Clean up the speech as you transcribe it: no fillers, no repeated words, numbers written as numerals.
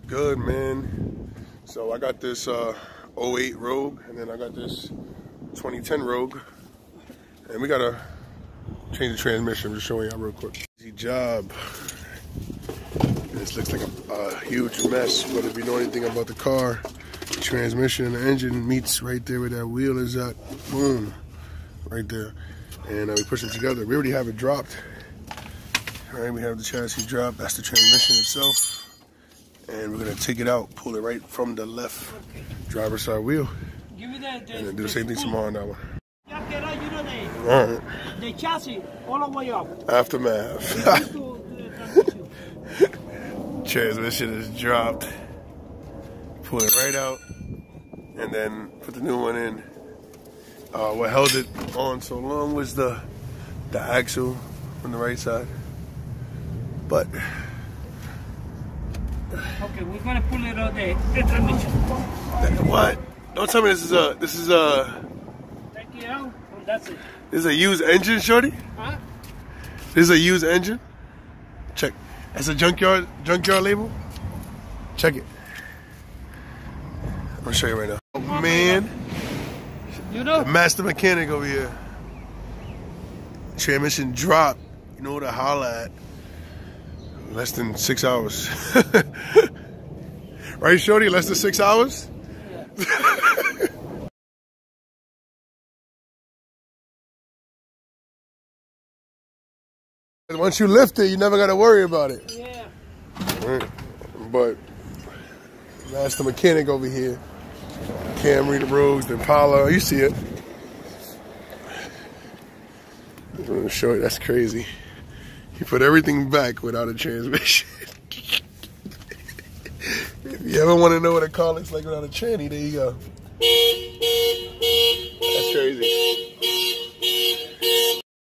Good, man. So I got this 08 Rogue, and then I got this 2010 Rogue, and we gotta change the transmission. I'm just showing y'all real quick. Easy job. This looks like a huge mess, but if you know anything about the car, the transmission and the engine meets right there where that wheel is at. Boom, right there. And we push them together. We already have it dropped. All right, we have the chassis dropped. That's the transmission itself. And we're gonna take it out, pull it right from the left driver's side wheel. Give me and then do the same thing tomorrow on that one. All right. The chassis all the way up. Aftermath. Transmission is dropped. Pull it right out, and then put the new one in. What held it on so long was the axle on the right side. But okay, we're gonna pull it out the transmission. What? Don't tell me this is a Take it out. That's it. This is a used engine, shorty? Huh? This is a used engine? Check. That's a junkyard label? Check it. I'm gonna show you right now. Oh man. You know? The master mechanic over here. Transmission dropped. You know what to holla at. Less than 6 hours. Right, shorty? Less than 6 hours? Yeah. Once you lift it, you never got to worry about it. Yeah. Right. But that's the mechanic over here. Camry, the Rogues, the Impala. You see it. I'm going to show you. That's crazy. He put everything back without a transmission. If you ever want to know what a car looks like without a tranny, there you go. That's crazy.